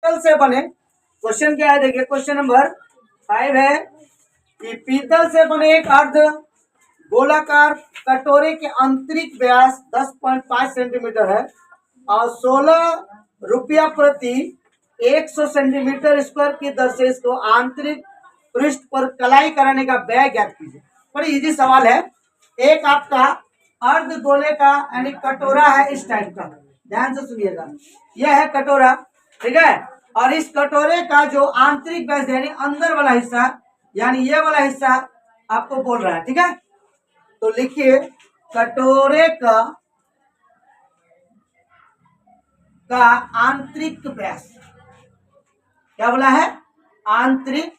पीतल से बने, क्वेश्चन क्या है देखिए, क्वेश्चन नंबर 5 है कि पीतल से बने एक अर्ध गोलाकार कटोरे के आंतरिक व्यास 10.5 सेंटीमीटर है और 16 रुपया प्रति 100 सेंटीमीटर स्क्वायर की दर से इसको आंतरिक पृष्ठ पर कलाई कराने का व्यय ज्ञात कीजिए। बड़ी इजी सवाल है। एक आपका अर्ध गोले का यानी कटोरा है इस टाइप का, ध्यान से सुनिएगा, यह है कटोरा, ठीक है। और इस कटोरे का जो आंतरिक व्यास यानी अंदर वाला हिस्सा, यानी ये वाला हिस्सा आपको बोल रहा है, ठीक है। तो लिखिए कटोरे का आंतरिक व्यास, क्या बोला है, आंतरिक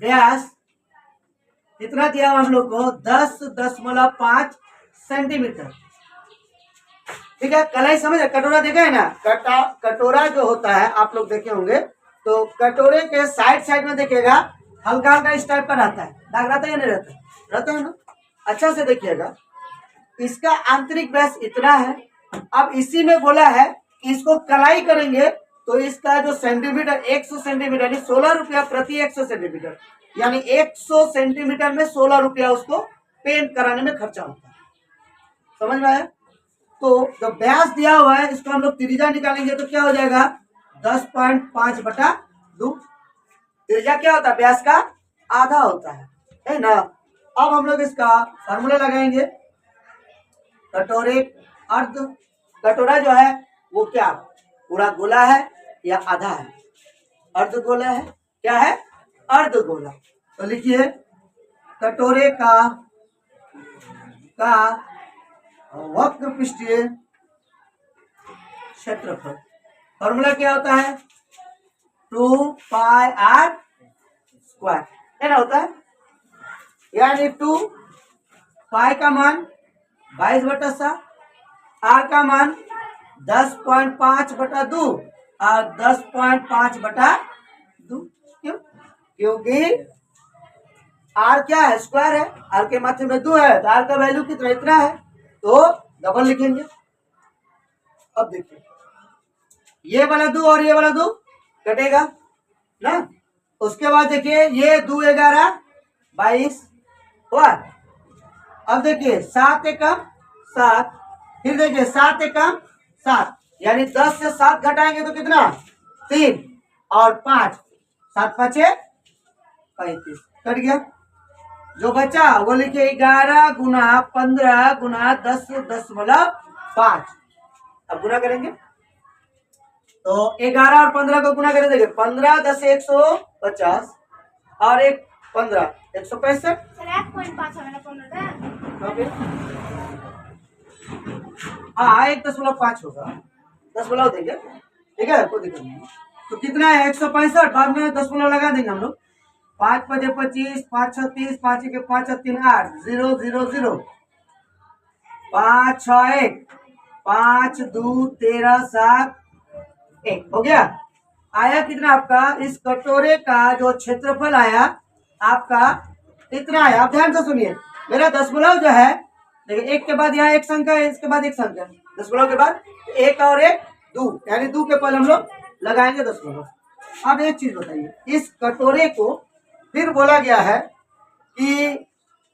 व्यास कितना दिया हम लोग को 10.5 सेंटीमीटर, ठीक है। कलाई समझ, कटोरा देखा है ना, कटोरा जो होता है आप लोग देखे होंगे, तो कटोरे के साइड साइड में देखिएगा हल्का हल्का इस टाइप का रहता है, दाग रहता है या नहीं रहता है, रहता है ना। अच्छा से देखिएगा, इसका आंतरिक व्यास इतना है। अब इसी में बोला है कि इसको कलाई करेंगे तो इसका जो सेंटीमीटर 100 सेंटीमीटर यानी 16 रुपया प्रति 100 सेंटीमीटर, यानी 100 सेंटीमीटर में 16 रुपया उसको पेंट कराने में खर्चा होता है। समझ में आया। तो जो व्यास दिया हुआ है इसको हम लोग त्रिज्या निकालेंगे तो क्या हो जाएगा 10.5/2। त्रिज्या क्या होता है, व्यास का आधा होता है ना। अब हम लोग इसका फॉर्मूला लगाएंगे। कटोरे अर्ध, कटोरा जो है वो क्या पूरा गोला है या आधा है, अर्ध गोला है, क्या है अर्ध गोला। तो लिखिए कटोरे का वक्र पृष्ठीय क्षेत्रफल, फॉर्मूला क्या होता है 2πr स्क्वायर, है ना, होता है, यानी 2 पाई का मान 22/7, आर का मान 10.5/2 और 10.5/2। क्यों, क्योंकि आर क्या है, स्क्वायर है, आर के मात्रा में 2 है तो आर का वैल्यू कितना, इतना है, तो डबल लिखेंगे। अब देखिए ये वाला 2 और ये वाला 2 कटेगा ना। उसके बाद देखिए ये 2 11 22 हुआ। अब देखिए 7 एकम 7, फिर देखिए 7 एकम 7, यानी 10 से 7 घटाएंगे तो कितना 3 और 5, 7 5 35, कट गया। जो बचा वो लिखिए 11 गुना 15 गुना 10.5। अब गुना करेंगे तो 11 और 15 को गुना करें, देखिए 15 10 150 और 1 15 165। हाँ 1.5 होगा, 10 देंगे, ठीक है, कोई दिक्कत नहीं। तो कितना है 165, बाद में 10 लगा देंगे हम लोग। 5 5 25, 5 6 30, 5 1 5 3 8, 0 0 0, 5 6 1, 5 2 13 7 1, हो गया। आया कितना आपका, इस कटोरे का जो क्षेत्रफल आया आपका इतना आया। आप ध्यान से सुनिए, मेरा दशमलव जो है देखिए, एक के बाद यहाँ एक संख्या है, इसके बाद एक संख्या, दशमलव के बाद एक और एक 2, यानी 2 के पहले हम लोग लगाएंगे दशमलव। अब एक चीज बताइए, इस कटोरे को फिर बोला गया है कि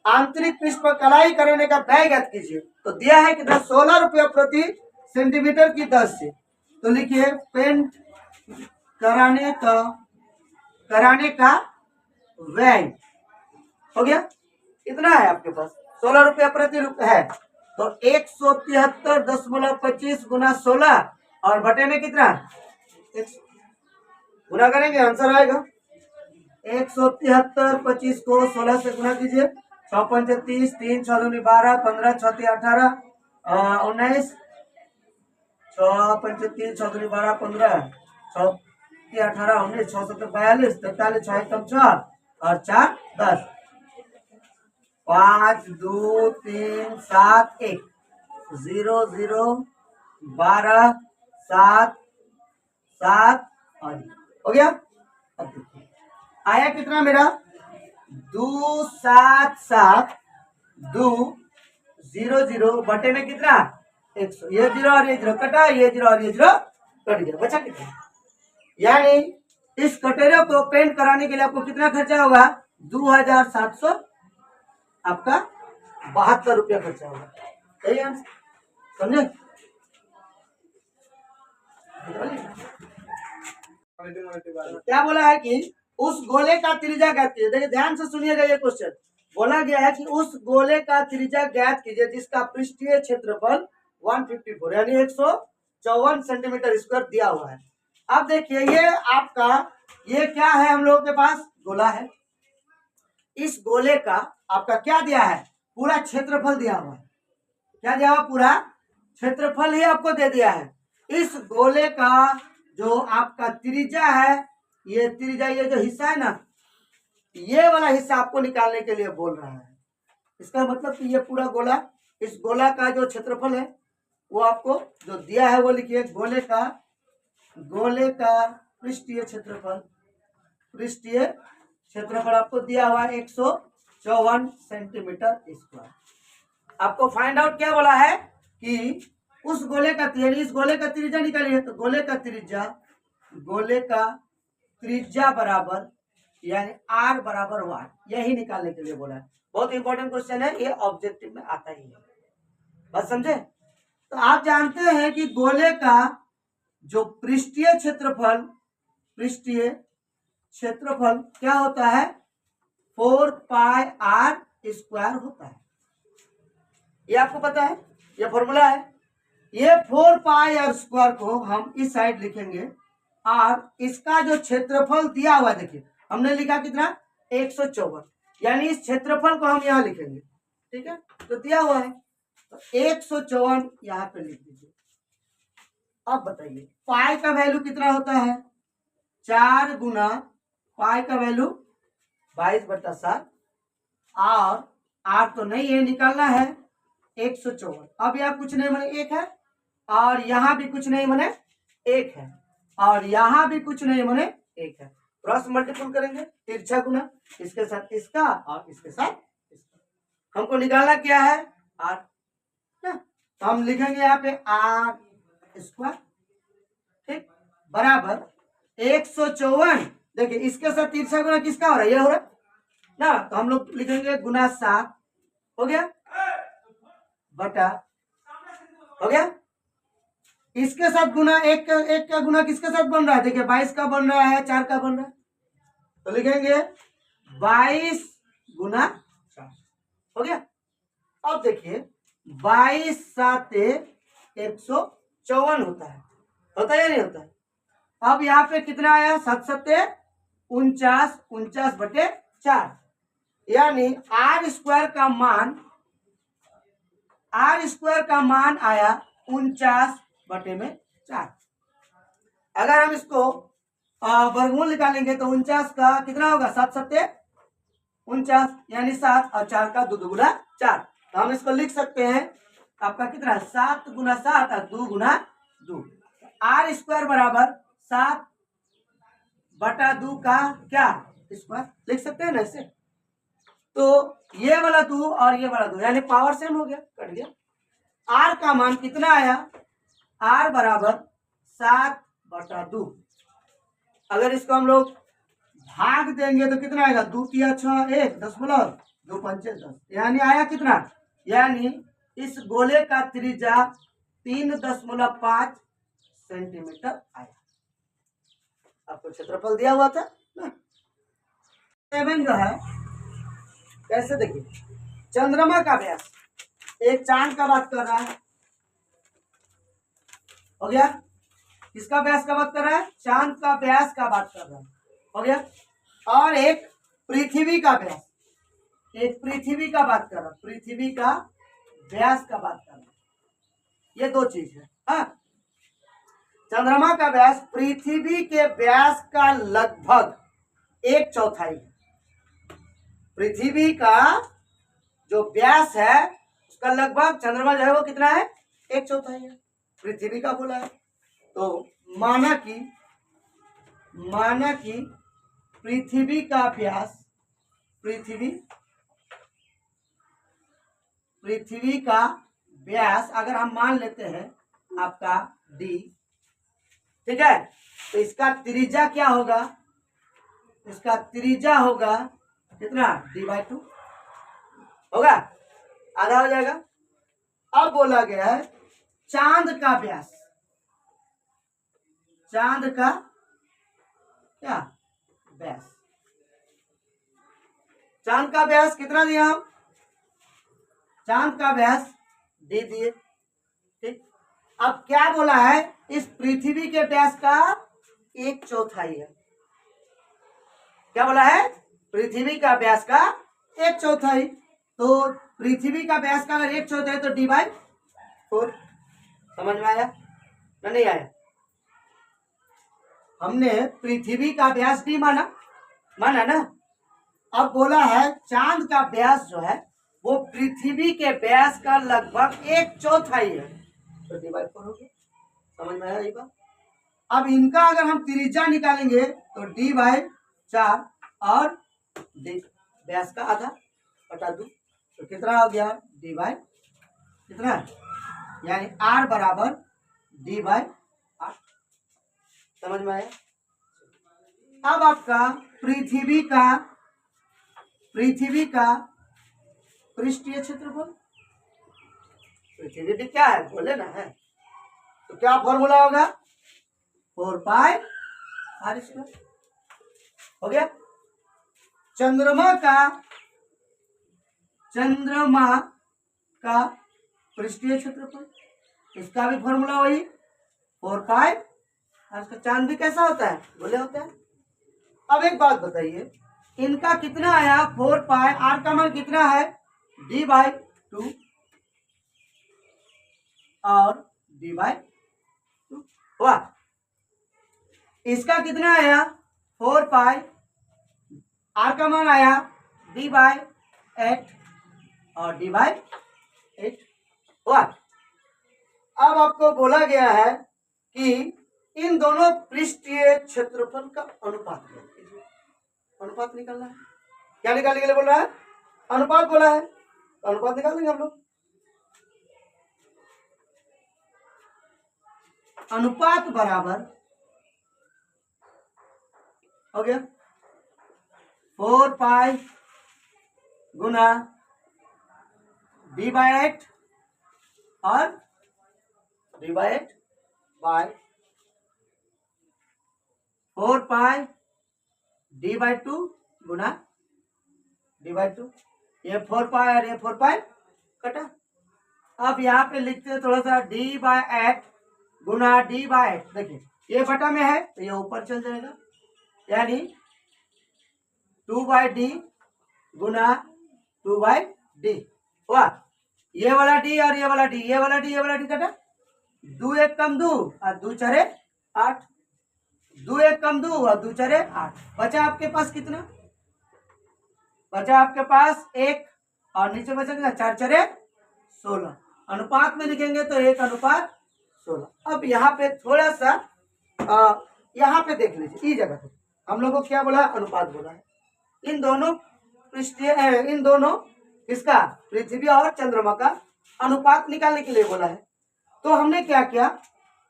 आंतरिक पृष्ठ पर कलाई करने का व्यय ज्ञात कीजिए, तो दिया है कि 16 रुपया प्रति सेंटीमीटर की दर से। तो लिखिए पेंट कराने का व्यय हो गया, कितना है आपके पास 16 रुपया प्रति है, तो 173.25 गुना 16 और बटे में कितना गुना करेंगे, आंसर आएगा 173.25 को 16 से गुना कीजिए, 6 5 30, 3 6 2 12, 15 6 3 18, 19, 6 5 3 6 2 12 15, 6 3 18 19, 6 7 42, 43, 6 1 4 और 4 10, 5 2 3 7 1, 0 0 12 7 7 और हो गया। अब देखिए आया कितना मेरा 277 2 0 0 बटे में कितना 100, ये 0 और ये 0 कटा, ये 0 और ये 0 कट गया, बचा कितना यानी इस कटोरे को पेंट कराने के लिए आपको कितना खर्चा होगा? 2700 आपका 72 रुपया खर्चा होगा। सही आंसर, समझे? क्या बोला है कि उस गोले का त्रिज्या ज्ञात कीजिए। देखिए ध्यान से सुनिएगा, ये क्वेश्चन बोला गया है कि उस गोले का त्रिज्या ज्ञात कीजिए जिसका पृष्ठीय क्षेत्रफल 154 यानी 154 सेंटीमीटर स्क्वायर दिया हुआ है। अब देखिए ये आपका ये क्या है, हम लोगों के पास गोला है। इस गोले का आपका क्या दिया है? पूरा क्षेत्रफल दिया हुआ है। क्या दिया हुआ? पूरा क्षेत्रफल ही आपको दे दिया है। इस गोले का जो आपका त्रिज्या है, ये त्रिज्या, ये जो हिस्सा है ना, ये वाला हिस्सा आपको निकालने के लिए बोल रहा है। इसका मतलब कि ये पूरा गोला, इस गोला का जो क्षेत्रफल है वो आपको जो दिया है वो लिखिए। गोले का पृष्ठीय क्षेत्रफल आपको दिया हुआ है 154 सेंटीमीटर स्क्वायर। आपको फाइंड आउट क्या बोला है कि उस गोले का इस गोले का त्रिज्या निकालिए। तो गोले का त्रिज्या बराबर यानी r बराबर वाट, यही निकालने के लिए बोला है। बहुत इंपॉर्टेंट क्वेश्चन है, ये ऑब्जेक्टिव में आता ही है। बस समझे? तो आप जानते हैं कि गोले का जो पृष्ठीय क्षेत्रफल क्या होता है? 4 पाई r स्क्वायर होता है। ये आपको पता है, ये फॉर्मूला है। ये 4 पाई r स्क्वायर को हम इस साइड लिखेंगे और इसका जो क्षेत्रफल दिया हुआ, देखिए हमने लिखा कितना? 154, यानी इस क्षेत्रफल को हम यहाँ लिखेंगे। ठीक है, तो दिया हुआ है तो 154 यहाँ पे लिख दीजिए। अब बताइए पाई का वैल्यू कितना होता है? 4 गुना पाई का वैल्यू 22/7 और r तो नहीं है, निकालना है 154। अब यहाँ कुछ नहीं बने 1 है और यहाँ भी कुछ नहीं बने 1 है और यहाँ भी कुछ नहीं बने 1 है। क्रॉस मल्टीपल करेंगे, तिरछा गुना, इसके साथ इसका और इसके साथ इसका। हमको निकालना क्या है? r ना, तो हम लिखेंगे यहाँ पे r स्क्वायर, ठीक, बराबर 154। देखिए इसके साथ तिरछा गुना किसका हो रहा है? ये हो रहा है ना, तो हम लोग लिखेंगे गुना 7 हो गया बटा, हो गया। इसके साथ गुना एक का गुना किसके साथ बन रहा है? देखिए 22 का बन रहा है, 4 का बन रहा है, तो लिखेंगे 22 गुना 4 हो गया। अब देखिए 22 7 154 होता है या नहीं होता है? अब यहाँ पे कितना आया? 7 7 49, 49/4, यानी r स्क्वायर का मान आया 49/4। अगर हम इसको वर्गमूल निकालेंगे तो 49 का कितना होगा? 7 7 49, यानी 7 और 4 का 2 गुना 4। तो हम इसको लिख सकते हैं आपका कितना? 7 गुना 7 और 2 गुना 2। r स्क्वायर बराबर 7/2 का क्या स्क्वायर लिख सकते हैं ना इसे। तो ये वाला 2 और ये वाला 2 यानी पावर सेम हो गया, कट गया। r का मान कितना आया? r बराबर 7/2। अगर इसको हम लोग भाग देंगे तो कितना आएगा? 2 तिया 6 1 10 बोलो 2 पंचे 10, यानी आया कितना? यानी इस गोले का त्रिज्या 3.5 सेंटीमीटर आया। आपको क्षेत्रफल दिया हुआ था ना। 7 जो है कैसे, देखिए चंद्रमा का व्यास, एक चांद का बात कर रहा है, हो गया। किसका व्यास का बात कर रहा है? चांद का व्यास का बात कर रहा है, हो गया। और एक पृथ्वी का व्यास, एक पृथ्वी का बात कर रहा है, पृथ्वी का व्यास का बात कर रहा है। ये दो चीज है। हाँ, चंद्रमा का व्यास पृथ्वी के व्यास का लगभग 1/4 है। पृथ्वी का जो व्यास है उसका लगभग चंद्रमा जो है वो कितना है? 1/4 है, पृथ्वी का बोला है। तो माना कि पृथ्वी का व्यास, पृथ्वी का व्यास अगर हम मान लेते हैं आपका d, ठीक है। तो इसका त्रिज्या क्या होगा, इसका त्रिज्या होगा कितना, d/2 होगा, आधा हो जाएगा। अब बोला गया है चांद का व्यास, चांद का क्या व्यास, चांद का व्यास कितना दिया हम, चांद का व्यास d दिए, ठीक। अब क्या बोला है, इस पृथ्वी के व्यास का 1/4 है, क्या बोला है, पृथ्वी का व्यास का 1/4, तो पृथ्वी का व्यास का अगर 1/4 है तो d/4, समझ में आया ना, नहीं आया। हमने पृथ्वी का व्यास d माना ना। अब बोला है चांद का व्यास जो है वो पृथ्वी के व्यास का लगभग 1/4 है, तो d/4 हो गया, समझ में आया ये बात। अब इनका अगर हम त्रिज्या निकालेंगे तो d/4 और व्यास का आधा बटा 2, तो कितना हो गया, कितना, यानी r बराबर d/8, समझ में आया। अब आपका पृथ्वी का पृष्ठीय क्षेत्रफल, पृथ्वी क्या है बोले ना है, तो क्या फॉर्मूला होगा, 4πr², हो गया। चंद्रमा का पृष्ठीय क्षेत्रफल, इसका भी फॉर्मूला वही 4π, इसका चांद भी कैसा होता है, बोले होता है। अब एक बात बताइए, इनका कितना आया 4π, r का मान कितना है d/2 और d/2 हुआ, इसका कितना आया 4π, r का मान आया d/8 और d/8 हुआ। अब आपको बोला गया है कि इन दोनों पृष्ठीय क्षेत्रफल का अनुपात निकालना है। क्या निकालने के लिए बोल रहा है, अनुपात बोला है, तो अनुपात निकाल देंगे हम लोग। अनुपात बराबर हो गया 4π गुना d/8 और d/8 बाय 4π d/2 गुना d/2, ये 4π और ये 4π कटा। अब यहाँ पे लिखते हैं थोड़ा सा d/8 गुना d/8, देखिए ये बटा में है तो ये ऊपर चल जाएगा, यानी 2/d गुना 2/d हुआ, ये वाला d और ये वाला d, ये वाला d कटा, 2 1 कम 2 और 2 4 8, 2 1 कम 2 और 2 4 8, बचा आपके पास कितना, बचा आपके पास 1 और नीचे बचा कितना 4 4 16, अनुपात में लिखेंगे तो 1/16। अब यहाँ पे थोड़ा सा यहाँ पे देख लीजिए, इस जगह पे हम लोग को क्या बोला, अनुपात बोला है। इन दोनों इन दोनों किसका, पृथ्वी और चंद्रमा का अनुपात निकालने के लिए बोला है। तो हमने क्या किया,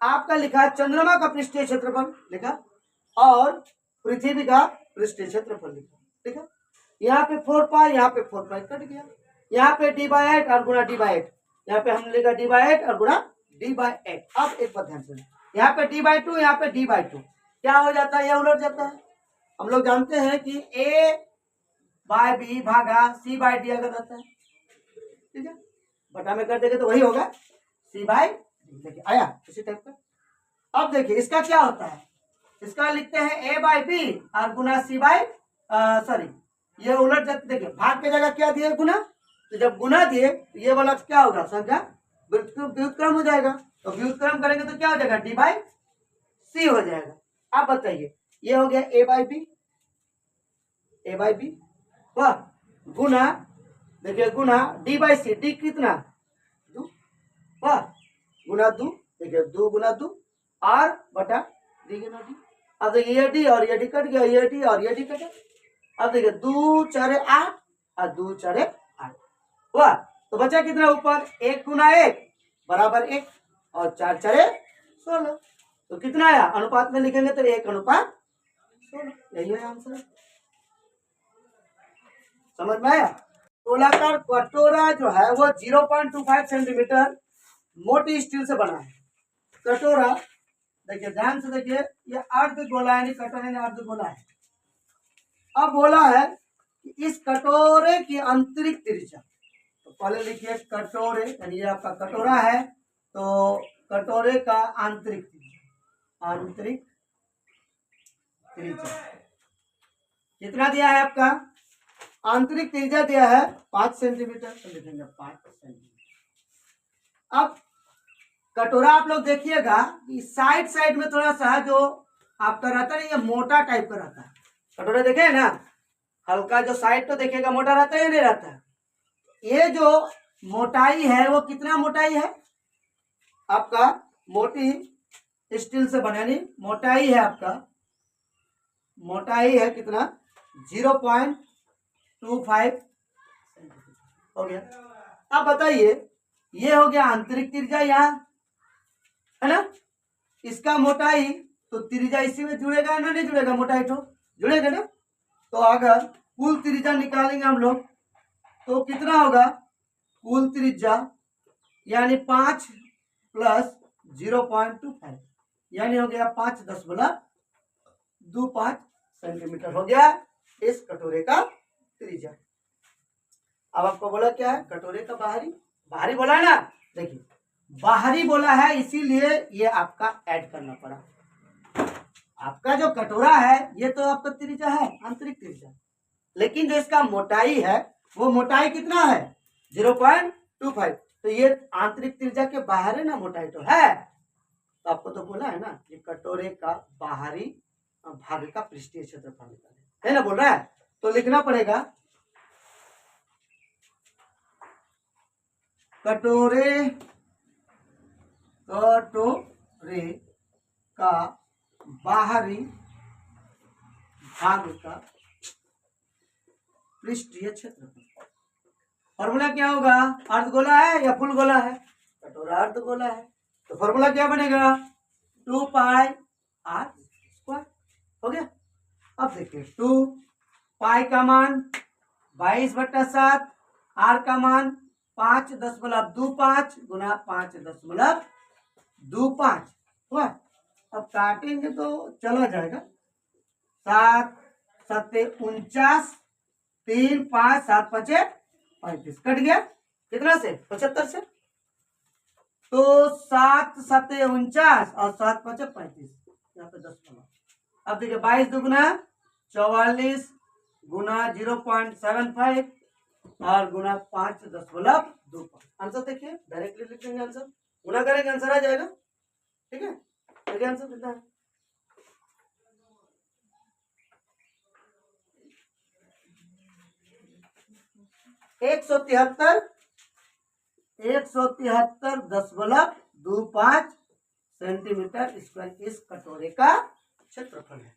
आपका लिखा चंद्रमा का पृष्ठीय क्षेत्रफल लिखा और पृथ्वी का पृष्ठीय क्षेत्रफल लिखा, ठीक है। यहाँ पे 4π, यहाँ पे 4π कट गया, यहाँ पे d/8 और गुणा d/8, यहाँ पे हमने लिखा d/8 और गुणा d/8। अब एक बात ध्यान से, यहाँ पे d/2, यहाँ पे d/2, क्या हो जाता है, यह उलट जाता है। हम लोग जानते हैं कि a/b भागा c/d अगर रहता है, ठीक है, बटा में कर देंगे तो वही होगा c/d, देखिए आया इसी टाइप का। अब देखिए इसका क्या होता है, इसका लिखते हैं a/b और गुना सॉरी ये उलट जाते, देखिए भाग के जगह क्या दिए, गुना, तो जब गुना दिए तो ये वाला क्या होगा, संख्या व्युत्क्रम हो जाएगा, तो व्युत्क्रम करेंगे तो क्या हो जाएगा, d/c हो जाएगा। अब बताइए ये हो गया a/b वाह, गुना देखिए गुना d/c, d कितना 2 वाह, गुना 2, देखिए 2 गुना 2 r बटा d गुना d। अब देखिए ये d और ये d कट गया, ये d और ये d कटा, अब देखिए 2 4 8 और 2 4 8 हुआ, तो बचा कितना ऊपर, 1 गुना 1 बराबर 1 और 4 4 16, तो कितना आया, अनुपात में लिखेंगे तो 1:16, यही है आंसर। समझ में आया। गोलाकार कटोरा जो है वो 0.25 सेंटीमीटर मोटी स्टील से बना है। कटोरा देखिए ध्यान से देखिए, ये अर्धगोला यानी कटोरे में अर्धगोला है। अब बोला है कि इस कटोरे की आंतरिक त्रिज्या, तो पहले लिखिए कटोरे यानी ये आपका कटोरा है, तो कटोरे का आंतरिक त्रिज्या कितना दिया है आपका, आंतरिक त्रिज्या दिया है 5 सेंटीमीटर, तो लिखेंगे 5 सेंटीमीटर। अब कटोरा आप लोग देखिएगा कि साइड में थोड़ा सा जो आपका रहता है ये मोटा टाइप का रहता है। कटोरा देखे ना, हल्का जो साइड तो देखिएगा मोटा रहता है या नहीं रहता है। ये जो मोटाई है वो कितना मोटाई है आपका, मोटी स्टील से बने यानी मोटाई है आपका, मोटाई है कितना 0.25 हो गया। अब बताइए ये हो गया आंतरिक त्रिज्या यहाँ है ना, इसका मोटाई तो त्रिज्या इसी में जुड़ेगा ना, नहीं जुड़ेगा, मोटाई तो जुड़ेगा ना। तो अगर कुल त्रिज्या निकालेंगे हम लोग तो कितना होगा, कुल त्रिज्या यानी 5 + 0.25 यानी हो गया 5.25 सेंटीमीटर हो गया इस कटोरे का त्रिज्या। अब आपको बोला क्या है, कटोरे का बाहरी बोला है ना, देखिए बाहरी बोला है इसीलिए ये आपका ऐड करना पड़ा। आपका जो कटोरा है ये तो आपका त्रिज्या है आंतरिक त्रिज्या, लेकिन जो इसका मोटाई है वो मोटाई कितना है 0.25, तो ये आंतरिक त्रिज्या के बाहर है ना, मोटाई तो है। तो आपको तो बोला है ना कि कटोरे का बाहरी भाग का पृष्ठीय क्षेत्रफल निकालें, है ना, बोल रहा है। तो लिखना पड़ेगा कटोरे का बाहरी भाग का पृष्ठीय क्षेत्रफल। फॉर्मूला क्या होगा, अर्धगोला है या फुल गोला है, कटोरा अर्धगोला है, तो फॉर्मूला क्या बनेगा 2πr² हो गया। अब देखिए 2π का मान 22/7, r का मान 5.25 गुना 5.25 हुआ। अब काटेंगे तो चला जाएगा, 7 × 7 = 49, 3 5 7 5 35, कट गया कितना से 75 से, तो 7 × 7 = 49 और 7 × 5 = 35, यहाँ पे 10 बना। अब देखिए 22 दूना 44 गुना 0.75 और गुना 5.25, आंसर देखिए डायरेक्टली लिख देंगे, आंसर गुना करेंगे आंसर आ जाएगा, ठीक है। देखिए आंसर कितना है, एक 173.25 सेंटीमीटर स्क्वायर इस कटोरे का क्षेत्रफल है।